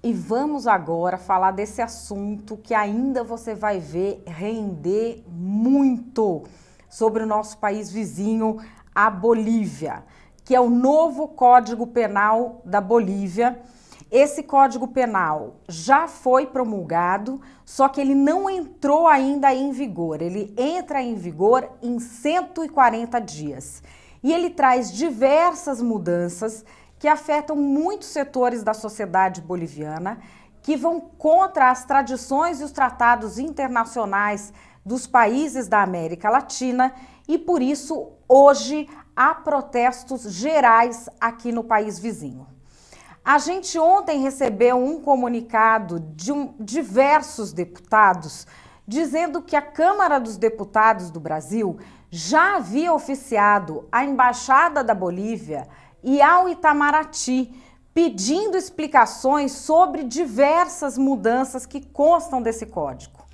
E vamos agora falar desse assunto que ainda você vai ver render muito sobre o nosso país vizinho, a Bolívia, que é o novo Código Penal da Bolívia. Esse Código Penal já foi promulgado, só que ele não entrou ainda em vigor. Ele entra em vigor em 140 dias. E ele traz diversas mudanças que afetam muitos setores da sociedade boliviana, que vão contra as tradições e os tratados internacionais dos países da América Latina, e por isso hoje há protestos gerais aqui no país vizinho. A gente ontem recebeu um comunicado de diversos deputados dizendo que a Câmara dos Deputados do Brasil já havia oficiado à Embaixada da Bolívia e ao Itamaraty, pedindo explicações sobre diversas mudanças que constam desse código.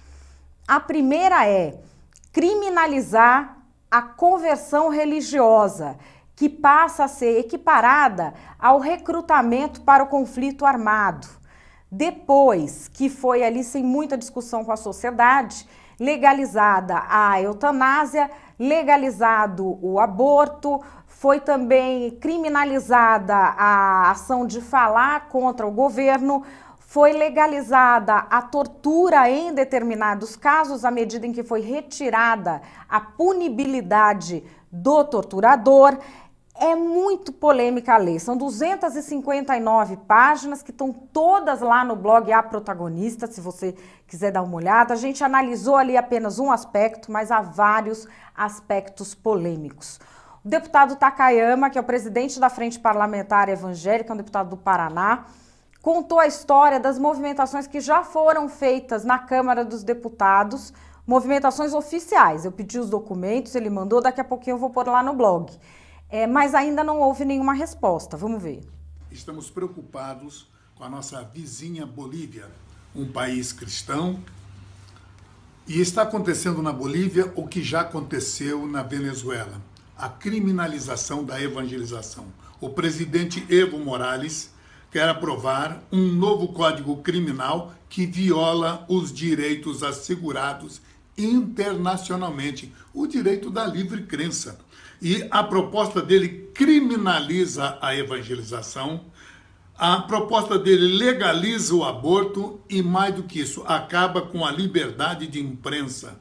A primeira é criminalizar a conversão religiosa, que passa a ser equiparada ao recrutamento para o conflito armado. Depois que foi ali, sem muita discussão com a sociedade, legalizada a eutanásia, legalizado o aborto, foi também criminalizada a ação de falar contra o governo, foi legalizada a tortura em determinados casos, à medida em que foi retirada a punibilidade do torturador. É muito polêmica a lei, são 259 páginas que estão todas lá no blog A Protagonista, se você quiser dar uma olhada. A gente analisou ali apenas um aspecto, mas há vários aspectos polêmicos. O deputado Takayama, que é o presidente da Frente Parlamentar Evangélica, um deputado do Paraná, contou a história das movimentações que já foram feitas na Câmara dos Deputados, movimentações oficiais. Eu pedi os documentos, ele mandou, daqui a pouquinho eu vou pôr lá no blog. Mas ainda não houve nenhuma resposta. Vamos ver. Estamos preocupados com a nossa vizinha Bolívia, um país cristão, e está acontecendo na Bolívia o que já aconteceu na Venezuela, a criminalização da evangelização. O presidente Evo Morales quer aprovar um novo código criminal que viola os direitos assegurados internacionalmente, o direito da livre crença. E a proposta dele criminaliza a evangelização, a proposta dele legaliza o aborto e, mais do que isso, acaba com a liberdade de imprensa.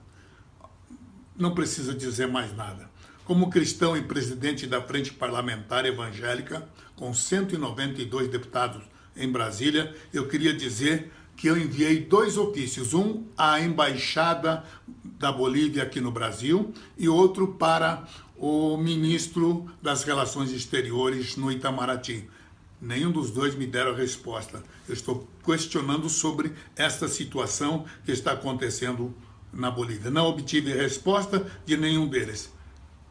Não precisa dizer mais nada. Como cristão e presidente da Frente Parlamentar Evangélica, com 192 deputados em Brasília, eu queria dizer que eu enviei 2 ofícios, um à Embaixada da Bolívia aqui no Brasil e outro para o ministro das Relações Exteriores no Itamaraty. Nenhum dos dois me deram resposta. Eu estou questionando sobre esta situação que está acontecendo na Bolívia. Não obtive resposta de nenhum deles.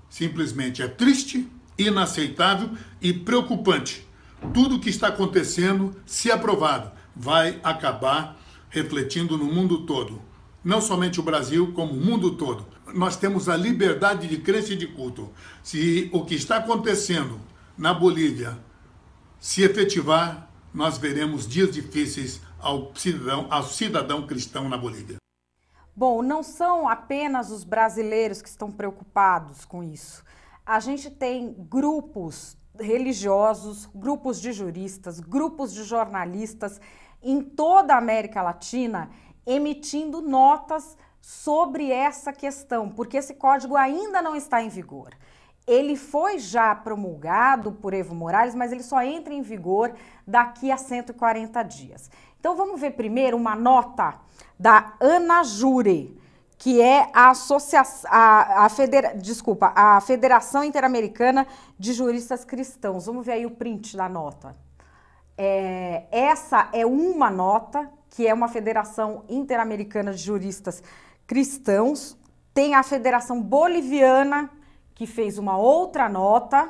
Simplesmente é triste, inaceitável e preocupante. Tudo o que está acontecendo, se aprovado, vai acabar refletindo no mundo todo. Não somente o Brasil, como o mundo todo. Nós temos a liberdade de crença e de culto. Se o que está acontecendo na Bolívia se efetivar, nós veremos dias difíceis ao cidadão cristão na Bolívia. Bom, não são apenas os brasileiros que estão preocupados com isso. A gente tem grupos religiosos, grupos de juristas, grupos de jornalistas em toda a América Latina emitindo notas sobre essa questão, porque esse código ainda não está em vigor. Ele foi já promulgado por Evo Morales, mas ele só entra em vigor daqui a 140 dias. Então vamos ver primeiro uma nota da ANAJURE, que é a Federação Interamericana de Juristas Cristãos. Vamos ver aí o print da nota. Essa é uma nota, que é uma Federação Interamericana de Juristas Cristãos. Tem a Federação Boliviana, que fez uma outra nota.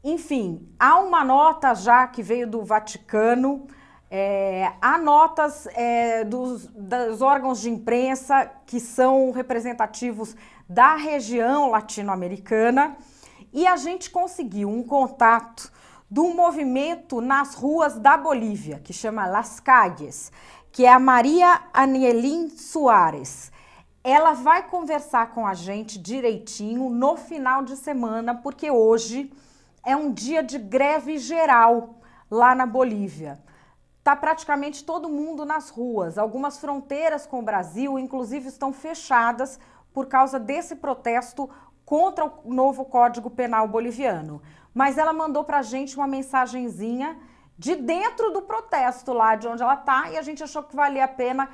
Enfim, há uma nota já que veio do Vaticano, há notas dos órgãos de imprensa que são representativos da região latino-americana, e a gente conseguiu um contato do movimento nas ruas da Bolívia, que chama Las Calles, que é a Maria Anielin Soares. Ela vai conversar com a gente direitinho no final de semana, porque hoje é um dia de greve geral lá na Bolívia. Tá praticamente todo mundo nas ruas. Algumas fronteiras com o Brasil, inclusive, estão fechadas por causa desse protesto contra o novo Código Penal boliviano. Mas ela mandou pra gente uma mensagenzinha de dentro do protesto lá de onde ela tá, e a gente achou que valia a pena,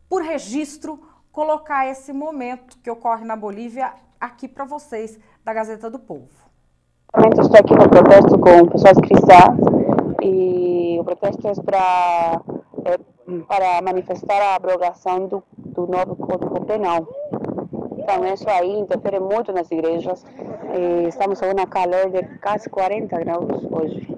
por registro, colocar esse momento que ocorre na Bolívia aqui para vocês, da Gazeta do Povo. Estou aqui no protesto com pessoas cristãs e o protesto é para manifestar a abrogação do novo Código Penal. Então isso aí interfere muito nas igrejas. Estamos a uma calor de quase 40 graus hoje.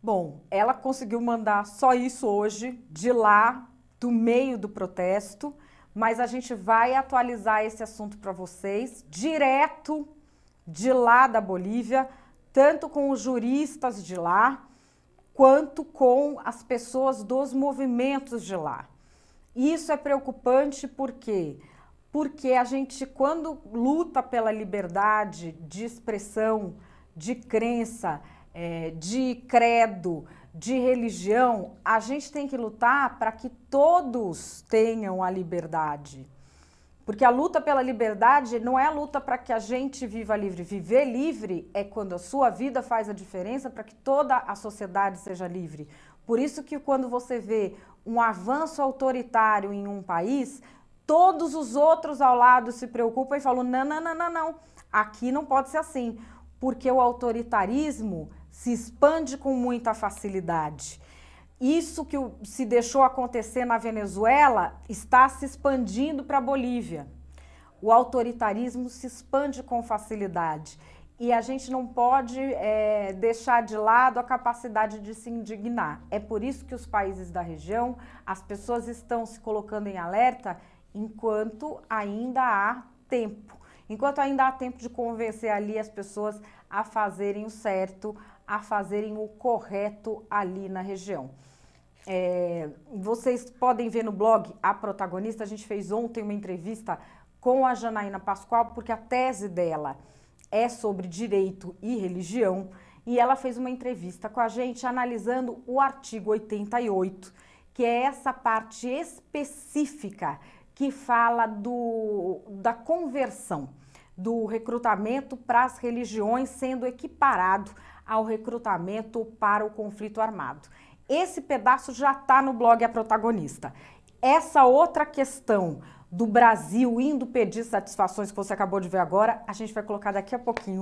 Bom, ela conseguiu mandar só isso hoje, de lá, do meio do protesto, mas a gente vai atualizar esse assunto para vocês, direto de lá da Bolívia, tanto com os juristas de lá, quanto com as pessoas dos movimentos de lá. Isso é preocupante por quê? Porque a gente, quando luta pela liberdade de expressão, de crença, de credo, de religião, a gente tem que lutar para que todos tenham a liberdade. Porque a luta pela liberdade não é a luta para que a gente viva livre. Viver livre é quando a sua vida faz a diferença para que toda a sociedade seja livre. Por isso que quando você vê um avanço autoritário em um país, todos os outros ao lado se preocupam e falam, não, aqui não pode ser assim. Porque o autoritarismo se expande com muita facilidade. Isso que se deixou acontecer na Venezuela está se expandindo para a Bolívia. O autoritarismo se expande com facilidade e a gente não pode deixar de lado a capacidade de se indignar. É por isso que os países da região, as pessoas estão se colocando em alerta enquanto ainda há tempo. Enquanto ainda há tempo de convencer ali as pessoas a fazerem o certo, a fazerem o correto ali na região. Vocês podem ver no blog A Protagonista, a gente fez ontem uma entrevista com a Janaína Pascoal, porque a tese dela é sobre direito e religião, e ela fez uma entrevista com a gente analisando o artigo 88, que é essa parte específica que fala da conversão, do recrutamento para as religiões sendo equiparado ao recrutamento para o conflito armado. Esse pedaço já está no blog A Protagonista. Essa outra questão do Brasil indo pedir satisfações que você acabou de ver agora, a gente vai colocar daqui a pouquinho